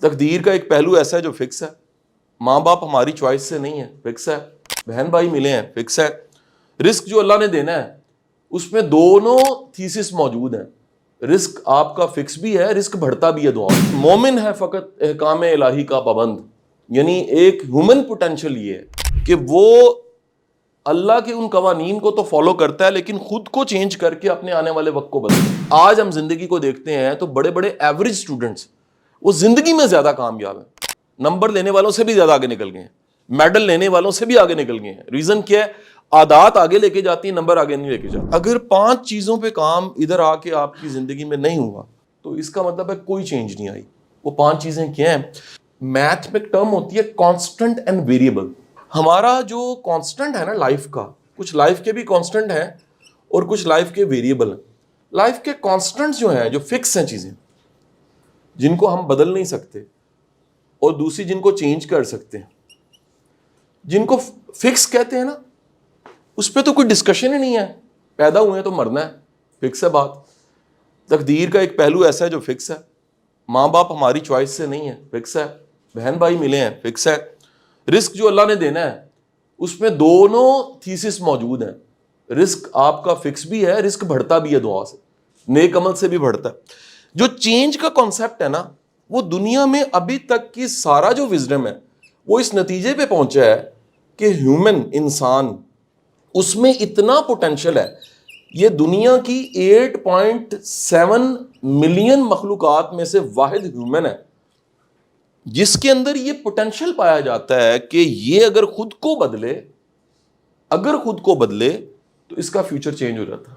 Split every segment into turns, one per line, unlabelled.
تقدیر کا ایک پہلو ایسا ہے جو فکس ہے. ماں باپ ہماری چوائس سے نہیں ہے, فکس ہے. بہن بھائی ملے ہیں, فکس ہے. رزق جو اللہ نے دینا ہے اس میں دونوں تھیسس موجود ہیں. رزق آپ کا فکس بھی ہے, رزق بڑھتا بھی ہے دعا. مومن ہے فقط احکام الہی کا پابند, یعنی ایک ہیومن پوٹینشل یہ ہے کہ وہ اللہ کے ان قوانین کو تو فالو کرتا ہے لیکن خود کو چینج کر کے اپنے آنے والے وقت کو بدلتا ہے. آج ہم زندگی کو دیکھتے ہیں تو بڑے بڑے ایوریج اسٹوڈنٹس وہ زندگی میں زیادہ کامیاب ہیں, نمبر لینے والوں سے بھی زیادہ آگے نکل گئے ہیں, میڈل لینے والوں سے بھی آگے نکل گئے ہیں. ریزن کیا ہے؟ عادات آگے لے کے جاتی ہیں, نمبر آگے نہیں لے کے جاتی. اگر 5 چیزوں پہ کام ادھر آ کے آپ کی زندگی میں نہیں ہوا تو اس کا مطلب ہے کوئی چینج نہیں آئی. وہ 5 چیزیں کیا ہیں؟ میتھ میں ایک ٹرم ہوتی ہے کانسٹنٹ اینڈ ویریبل. ہمارا جو کانسٹنٹ ہے نا لائف کا, کچھ لائف کے بھی کانسٹنٹ ہیں اور کچھ لائف کے ویریبل ہیں. لائف کے کانسٹنٹس جو ہیں, جو فکس ہیں چیزیں جن کو ہم بدل نہیں سکتے, اور دوسری جن کو چینج کر سکتے ہیں. جن کو فکس کہتے ہیں نا اس پہ تو کوئی ڈسکشن ہی نہیں ہے, پیدا ہوئے ہیں تو مرنا ہے, فکس ہے بات. تقدیر کا ایک پہلو ایسا ہے جو فکس ہے. ماں باپ ہماری چوائس سے نہیں ہے, فکس ہے. بہن بھائی ملے ہیں, فکس ہے. رزق جو اللہ نے دینا ہے اس میں دونوں تھیسس موجود ہیں. رزق آپ کا فکس بھی ہے, رزق بڑھتا بھی ہے دعا سے, نیک عمل سے بھی بڑھتا ہے. جو چینج کا کانسیپٹ ہے نا, وہ دنیا میں ابھی تک کی سارا جو وزڈم ہے وہ اس نتیجے پہ پہنچا ہے کہ ہیومن انسان اس میں اتنا پوٹینشل ہے. یہ دنیا کی 8.7 ملین مخلوقات میں سے واحد ہیومن ہے جس کے اندر یہ پوٹینشل پایا جاتا ہے کہ یہ اگر خود کو بدلے تو اس کا فیوچر چینج ہو جاتا ہے.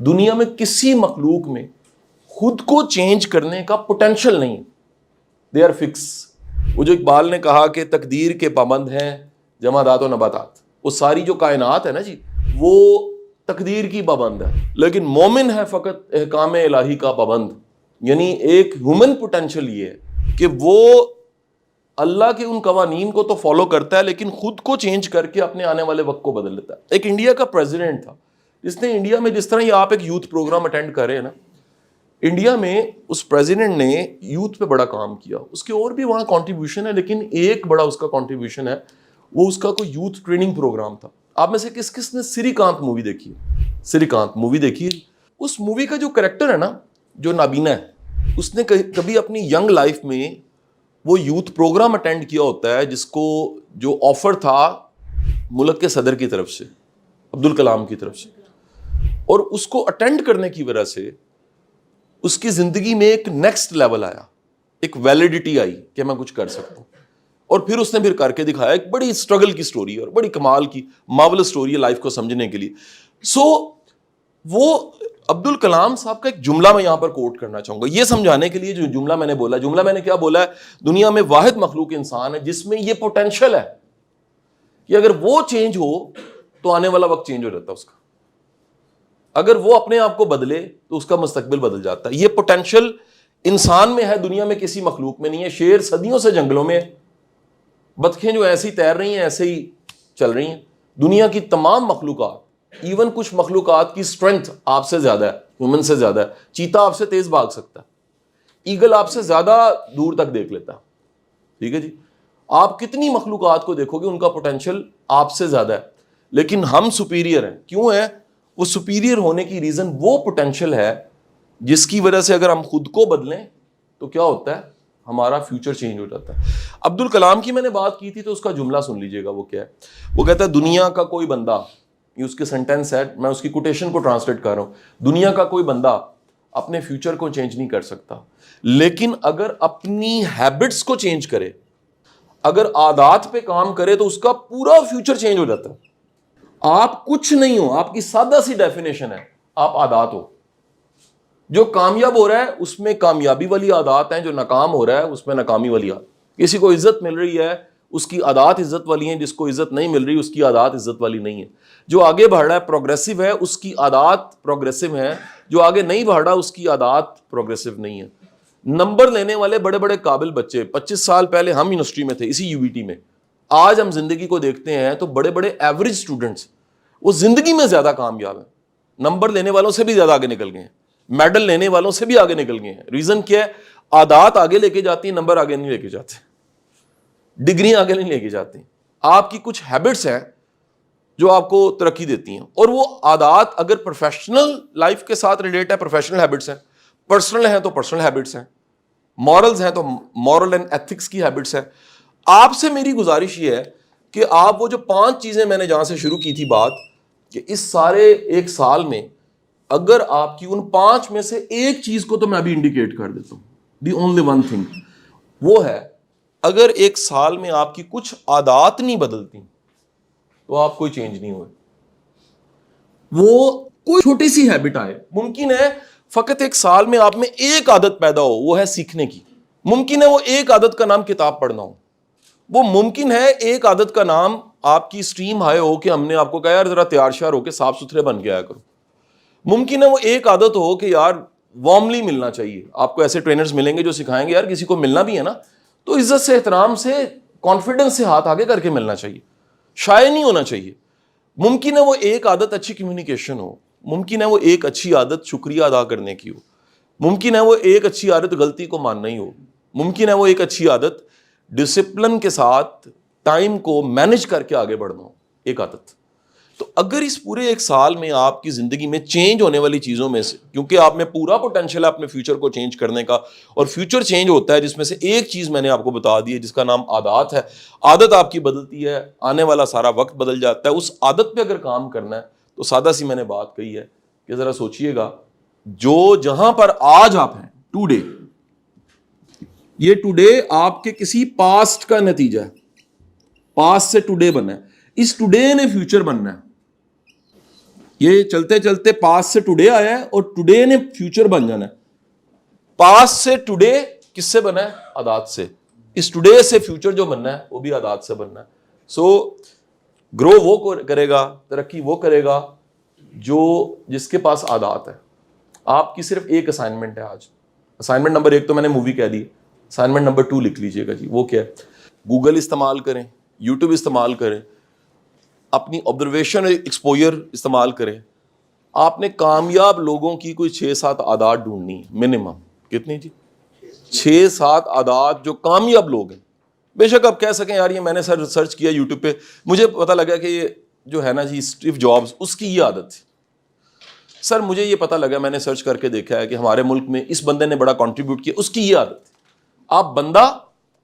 دنیا میں کسی مخلوق میں خود کو چینج کرنے کا پوٹینشل نہیں, دے آر فکس. وہ جو اقبال نے کہا کہ تقدیر کے پابند ہیں جمادات و نباتات, وہ ساری جو کائنات ہے نا جی وہ تقدیر کی پابند ہے, لیکن مومن ہے فقط احکام الہی کا پابند. یعنی ایک ہیومن پوٹینشل یہ ہے کہ وہ اللہ کے ان قوانین کو تو فالو کرتا ہے لیکن خود کو چینج کر کے اپنے آنے والے وقت کو بدل لیتا ہے. ایک انڈیا کا پریزیڈنٹ تھا جس نے انڈیا میں, جس طرح یہ آپ ایک یوتھ پروگرام اٹینڈ کر رہے ہیں نا, انڈیا میں اس پریزیڈنٹ نے یوتھ پہ بڑا کام کیا. اس کے اور بھی وہاں کنٹریبیوشن ہے لیکن ایک بڑا اس کا کنٹریبیوشن ہے, وہ اس کا کوئی یوتھ ٹریننگ پروگرام تھا. آپ میں سے کس کس نے سری کانت مووی دیکھی ہے؟ سری کانت مووی دیکھی ہے؟ اس مووی کا جو کریکٹر ہے نا, جو نابینا ہے, اس نے کبھی اپنی ینگ لائف میں وہ یوتھ پروگرام اٹینڈ کیا ہوتا ہے جس کو جو آفر تھا ملک کے صدر کی طرف سے, عبدالکلام کی طرف سے, اور اس کو اٹینڈ کرنے کی وجہ سے اس کی زندگی میں ایک نیکسٹ لیول آیا, ایک ویلیڈیٹی آئی کہ میں کچھ کر سکتا ہوں. اور پھر اس نے پھر کر کے دکھایا. ایک بڑی اسٹرگل کی سٹوری ہے اور بڑی کمال کی مارولس سٹوری ہے لائف کو سمجھنے کے لیے. وہ عبدالکلام صاحب کا ایک جملہ میں یہاں پر کوٹ کرنا چاہوں گا یہ سمجھانے کے لیے. جو جملہ میں نے بولا, جملہ میں نے کیا بولا ہے, دنیا میں واحد مخلوق انسان ہے جس میں یہ پوٹینشل ہے کہ اگر وہ چینج ہو تو آنے والا وقت چینج ہو جاتا ہے اس کا. اگر وہ اپنے آپ کو بدلے تو اس کا مستقبل بدل جاتا ہے. یہ پوٹینشل انسان میں ہے, دنیا میں کسی مخلوق میں نہیں ہے. شیر صدیوں سے جنگلوں میں, بطخیں جو ایسی تیر رہی ہیں ایسے ہی چل رہی ہیں. دنیا کی تمام مخلوقات, ایون کچھ مخلوقات کی سٹرینتھ آپ سے زیادہ ہے, ہیومن سے زیادہ ہے. چیتا آپ سے تیز بھاگ سکتا ہے, ایگل آپ سے زیادہ دور تک دیکھ لیتا ہے. ٹھیک ہے جی, آپ کتنی مخلوقات کو دیکھو گے ان کا پوٹینشل آپ سے زیادہ ہے, لیکن ہم سپیریئر ہیں. کیوں ہے؟ وہ سپیریئر ہونے کی ریزن وہ پوٹینشل ہے جس کی وجہ سے اگر ہم خود کو بدلیں تو کیا ہوتا ہے, ہمارا فیوچر چینج ہو جاتا ہے. عبدالکلام کی میں نے بات کی تھی تو اس کا جملہ سن لیجئے گا. وہ کیا ہے؟ وہ کہتا ہے دنیا کا کوئی بندہ, یہ اس کے سینٹینس ہے, میں اس کی کوٹیشن کو ٹرانسلیٹ کر رہا ہوں. دنیا کا کوئی بندہ اپنے فیوچر کو چینج نہیں کر سکتا, لیکن اگر اپنی ہیبٹس کو چینج کرے, اگر عادات پہ کام کرے تو اس کا پورا فیوچر چینج ہو جاتا ہے. آپ کچھ نہیں ہو, آپ کی سادہ سی ڈیفینیشن ہے, آپ عادات ہو. جو کامیاب ہو رہا ہے اس میں کامیابی والی عادات ہیں, جو ناکام ہو رہا ہے اس میں ناکامی والی عادت. کسی کو عزت مل رہی ہے اس کی عادات عزت والی ہیں, جس کو عزت نہیں مل رہی اس کی عادات عزت والی نہیں ہے. جو آگے بڑھ رہا ہے پروگریسو ہے, اس کی عادات پروگریسو ہیں. جو آگے نہیں بڑھ رہا اس کی عادات پروگریسو نہیں ہے. نمبر لینے والے بڑے بڑے قابل بچے 25 سال پہلے ہم یونیورسٹی میں تھے, اسی یو بی ٹی میں. آج ہم زندگی کو دیکھتے ہیں تو بڑے بڑے ایوریج اسٹوڈنٹس وہ زندگی میں زیادہ کامیاب ہیں, نمبر لینے والوں سے بھی زیادہ آگے نکل گئے ہیں, میڈل لینے والوں سے بھی آگے نکل گئے ہیں. ریزن کیا ہے؟ عادات آگے لے کے جاتی ہیں, نمبر آگے نہیں لے کے جاتے, ڈگری آگے نہیں لے کے جاتی. آپ کی کچھ ہیبٹس ہیں جو آپ کو ترقی دیتی ہیں, اور وہ عادات اگر پروفیشنل لائف کے ساتھ ریلیٹ ہے, پروفیشنل ہیبٹس ہیں, پرسنل ہیں تو پرسنل ہیبٹس ہیں, مورلز ہیں تو مورل اینڈ ایتھکس کی ہیبٹس ہیں. آپ سے میری گزارش یہ ہے کہ آپ وہ جو 5 چیزیں میں نے جہاں سے شروع کی تھی بات, کہ اس سارے ایک سال میں اگر آپ کی ان 5 میں سے ایک چیز کو تو میں ابھی انڈیکیٹ کر دیتا ہوں, دی اونلی ون تھنگ, وہ ہے اگر ایک سال میں آپ کی کچھ عادات نہیں بدلتی تو آپ کوئی چینج نہیں ہوئے. وہ کوئی چھوٹی سی ہیبٹ آئے, ممکن ہے فقط ایک سال میں آپ میں ایک عادت پیدا ہو, وہ ہے سیکھنے کی. ممکن ہے وہ ایک عادت کا نام کتاب پڑھنا ہو. وہ ممکن ہے ایک عادت کا نام آپ کی اسٹریم ہائے ہو کہ ہم نے آپ کو کہا یار ذرا تیار شیار ہو کے صاف ستھرے بن کے آیا کرو. ممکن ہے وہ ایک عادت ہو کہ یار وارملی ملنا چاہیے. آپ کو ایسے ٹرینرز ملیں گے جو سکھائیں گے یار کسی کو ملنا بھی ہے نا تو عزت سے, احترام سے, کانفیڈنس سے ہاتھ آگے کر کے ملنا چاہیے, شائع نہیں ہونا چاہیے. ممکن ہے وہ ایک عادت اچھی کمیونیکیشن ہو. ممکن ہے وہ ایک اچھی عادت شکریہ ادا کرنے کی ہو. ممکن ہے وہ ایک اچھی عادت غلطی کو ماننا ہی ہو. ممکن ہے وہ ایک اچھی عادت ڈسپلن کے ساتھ ٹائم کو مینج کر کے آگے بڑھنا ہو, ایک عادت. تو اگر اس پورے ایک سال میں آپ کی زندگی میں چینج ہونے والی چیزوں میں سے, کیونکہ آپ میں پورا پوٹینشیل ہے اپنے فیوچر کو چینج کرنے کا, اور فیوچر چینج ہوتا ہے جس میں سے ایک چیز میں نے آپ کو بتا دی ہے جس کا نام عادات ہے. عادت آپ کی بدلتی ہے, آنے والا سارا وقت بدل جاتا ہے. اس عادت پہ اگر کام کرنا ہے تو سادہ سی میں نے بات کہی ہے کہ ذرا سوچئے گا, جو جہاں پر آج آپ ہیں ٹوڈے, یہ ٹوڈے آپ کے کسی پاسٹ کا نتیجہ ہے. پاسٹ سے ٹوڈے بنا ہے, اس ٹوڈے نے فیوچر بننا ہے. یہ چلتے چلتے پاسٹ سے ٹوڈے آیا ہے اور ٹوڈے نے فیوچر بن جانا ہے. پاسٹ سے ٹوڈے کس سے بنا ہے؟ عادات سے. اس ٹوڈے سے فیوچر جو بننا ہے وہ بھی عادات سے بننا ہے. سو گرو وہ کرے گا, ترقی وہ کرے گا جس کے پاس عادات ہے. آپ کی صرف ایک اسائنمنٹ ہے آج. اسائنمنٹ نمبر 1 تو میں نے مووی کہہ دی. اسائنمنٹ نمبر 2 لکھ لیجئے گا جی. وہ کیا ہے؟ گوگل استعمال کریں, یوٹیوب استعمال کریں, اپنی آبزرویشن ایکسپوجر استعمال کریں. آپ نے کامیاب لوگوں کی کوئی 6-7 عادات ڈھونڈنی ہے منیمم. کتنی جی؟ 6-7 عادات جو کامیاب لوگ ہیں. بے شک آپ کہہ سکیں یار یہ میں نے سرچ کیا یوٹیوب پہ, مجھے پتہ لگا کہ یہ جو ہے نا جی اسٹیو جابز, اس کی یہ عادت تھی. سر مجھے یہ پتہ لگا, میں نے سرچ کر کے دیکھا ہے کہ ہمارے ملک میں اس بندے نے بڑا کنٹریبیوٹ کیا, اس کی یہ عادت تھی. آپ بندہ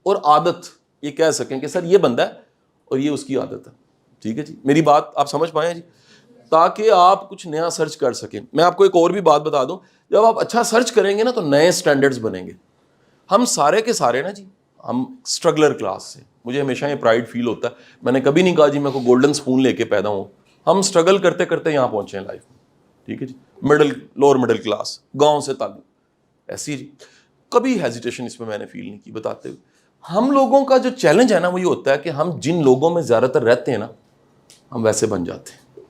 اور عادت یہ کہہ سکیں کہ سر یہ بندہ ہے اور یہ اس کی عادت ہے. ٹھیک ہے جی, میری بات آپ سمجھ پائیں جی, تاکہ آپ کچھ نیا سرچ کر سکیں. میں آپ کو ایک اور بھی بات بتا دوں, جب آپ اچھا سرچ کریں گے نا تو نئے سٹینڈرڈز بنیں گے. ہم سارے کے سارے نا جی, ہم اسٹرگلر کلاس سے, مجھے ہمیشہ یہ پرائڈ فیل ہوتا ہے. میں نے کبھی نہیں کہا جی میں کو گولڈن سپون لے کے پیدا ہوں. ہم اسٹرگل کرتے کرتے یہاں پہنچے ہیں لائف میں. ٹھیک ہے جی, لوور مڈل کلاس, گاؤں سے تعلق, ایسی جی کبھی ہیزیٹیشن اس میں میں نے فیل نہیں کی بتاتے ہوئے. ہم لوگوں کا جو چیلنج ہے نا وہ یہ ہوتا ہے کہ ہم جن لوگوں میں زیادہ تر رہتے ہیں نا ہم ویسے بن جاتے ہیں.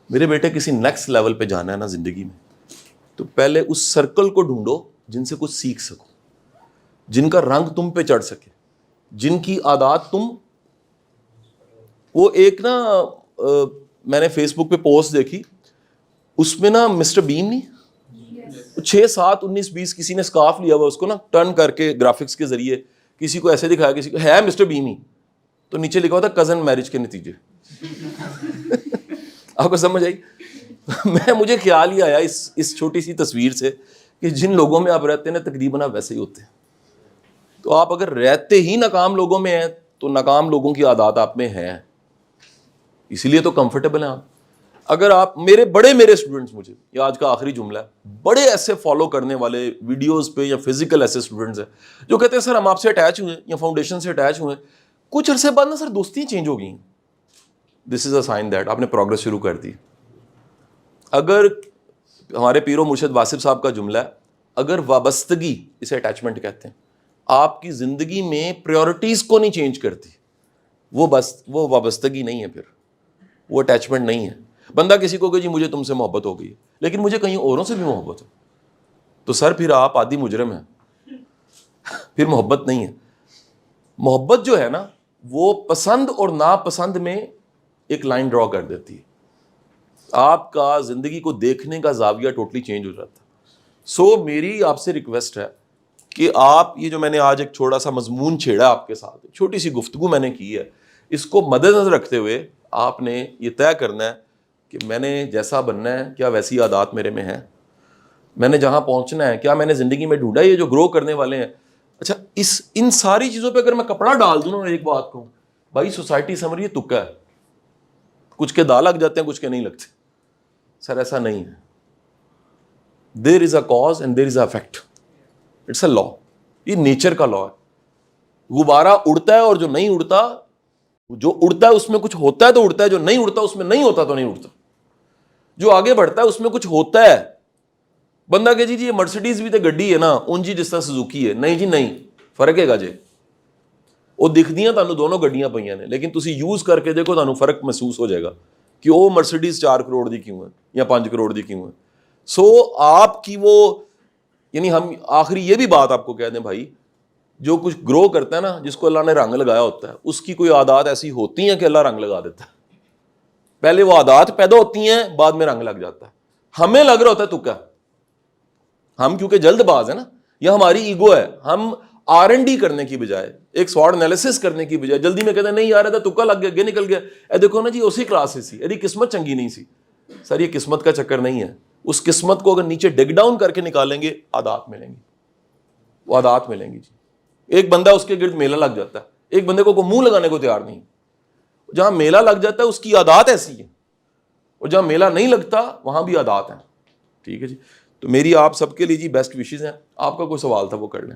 میرے بیٹے کسی نیکسٹ لیول پہ جانا ہے نا زندگی میں تو پہلے اس سرکل کو ڈھونڈو جن سے کچھ سیکھ سکو, جن کا رنگ تم پہ چڑھ سکے, جن کی عادات تم. وہ ایک نا میں نے فیس بک پہ پوسٹ دیکھی, اس میں نا مسٹر بین نہیں, 6, 7, 19, 20 کسی نے اسکارف لیا ہوا, اس کو نا ٹرن کر کے گرافکس کے ذریعے کسی کو ایسے دکھایا, کسی کو ہے مسٹر بین ہی, تو نیچے لکھا ہوتا کزن میرج کے نتیجے. آپ کو سمجھ آئی؟ مجھے خیال ہی آیا اس چھوٹی سی تصویر سے کہ جن لوگوں میں آپ رہتے ہیں نا تقریباً آپ ویسے ہی ہوتے ہیں. تو آپ اگر رہتے ہی ناکام لوگوں میں ہیں تو ناکام لوگوں کی عادات آپ میں ہیں, اسی لیے تو کمفرٹیبل ہیں آپ. اگر آپ میرے اسٹوڈنٹس, مجھے یہ آج کا آخری جملہ ہے, بڑے ایسے فالو کرنے والے ویڈیوز پہ یا فزیکل ایسے اسٹوڈنٹس ہیں جو کہتے ہیں سر ہم آپ سے اٹیچ ہوئے ہیں یا فاؤنڈیشن سے اٹیچ ہوئے ہیں, کچھ عرصے بعد نا سر دوستیاں چینج ہو گئی ہیں. دس از اے سائن دیٹ آپ نے پروگرس شروع کر دی. اگر ہمارے پیر و مرشد واسف صاحب کا جملہ ہے, اگر وابستگی, اسے اٹیچمنٹ کہتے ہیں, آپ کی زندگی میں پریورٹیز کو نہیں چینج کرتی, وہ وابستگی نہیں ہے, پھر وہ اٹیچمنٹ نہیں ہے. بندہ کسی کو کہ جی مجھے تم سے محبت ہو گئی لیکن مجھے کہیں اوروں سے بھی محبت ہو, تو سر پھر آپ عادی مجرم ہیں, پھر محبت نہیں ہے. محبت جو ہے نا وہ پسند اور ناپسند میں ایک لائن ڈرا کر دیتی ہے. آپ کا زندگی کو دیکھنے کا زاویہ ٹوٹلی چینج ہو جاتا ہے. سو میری آپ سے ریکویسٹ ہے کہ آپ یہ جو میں نے آج ایک چھوٹا سا مضمون چھیڑا آپ کے ساتھ, چھوٹی سی گفتگو میں نے کی ہے, اس کو مد نظر رکھتے ہوئے آپ نے یہ طے کرنا ہے کہ میں نے جیسا بننا ہے کیا ویسی عادات میرے میں ہیں, میں نے جہاں پہنچنا ہے کیا میں نے زندگی میں ڈھونڈا یہ جو گرو کرنے والے ہیں. اچھا ان ساری چیزوں پہ اگر میں کپڑا ڈال دوں نا, ایک بات کہوں بھائی سوسائٹی سمجھ رہی ہے تکا ہے, کچھ کے داغ لگ جاتے ہیں کچھ کے نہیں لگتے. سر ایسا نہیں ہے. There is a cause and there is a effect, it's a law, یہ نیچر کا لا ہے. غبارہ اڑتا ہے اور جو نہیں اڑتا, جو اڑتا ہے اس میں کچھ ہوتا ہے تو اڑتا ہے, جو نہیں اڑتا اس میں نہیں ہوتا تو نہیں اڑتا. جو آگے بڑھتا ہے اس میں کچھ ہوتا ہے. بندہ کہ جی یہ مرسیڈیز بھی تو گڈی ہے نا, اون جی جس طرح سزوکی ہے, نہیں جی نہیں, فرق ہے گا جی. وہ دکھدیاں تانوں دونوں گڈیاں پئیاں نے, لیکن تسی یوز کر کے دیکھو تانوں فرق محسوس ہو جائے گا کہ وہ مرسیڈیز 4 کروڑ دی کیوں ہے یا 5 کروڑ دی کیوں ہے. سو آپ کی وہ, یعنی ہم آخری یہ بھی بات آپ کو کہہ دیں بھائی, جو کچھ گرو کرتا ہے نا, جس کو اللہ نے رنگ لگایا ہوتا ہے, اس کی کوئی عادات ایسی ہوتی ہیں کہ اللہ رنگ لگا دیتا ہے. پہلے وہ عادات پیدا ہوتی ہیں, بعد میں رنگ لگ جاتا ہے. ہمیں لگ رہا ہوتا ہے تکا, ہم کیونکہ جلد باز ہے نا, یا ہماری ایگو ہے, ہم R&D کرنے کی بجائے, ایک سوٹ انالیسس کرنے کی بجائے جلدی میں کہتے ہیں نہیں یار یہ تکا لگ گیا, نکل گیا, اے دیکھو نا جی اسی کلاس سے سی, یہ قسمت چنگی نہیں سی. سر یہ قسمت کا چکر نہیں ہے. اس قسمت کو اگر نیچے ڈگ ڈاؤن کر کے نکالیں گے, عادات ملیں گی, وہ عادات ملیں گی جی. ایک بندہ اس کے گرد میلہ لگ جاتا ہے, ایک بندے کو منہ لگانے کو تیار نہیں. جہاں میلہ لگ جاتا ہے اس کی عادات ایسی ہے, اور جہاں میلہ نہیں لگتا وہاں بھی عادات ہیں. ٹھیک ہے جی. تو میری آپ سب کے لیے جی بیسٹ وشز ہیں. آپ کا کوئی سوال تھا وہ کر لیں.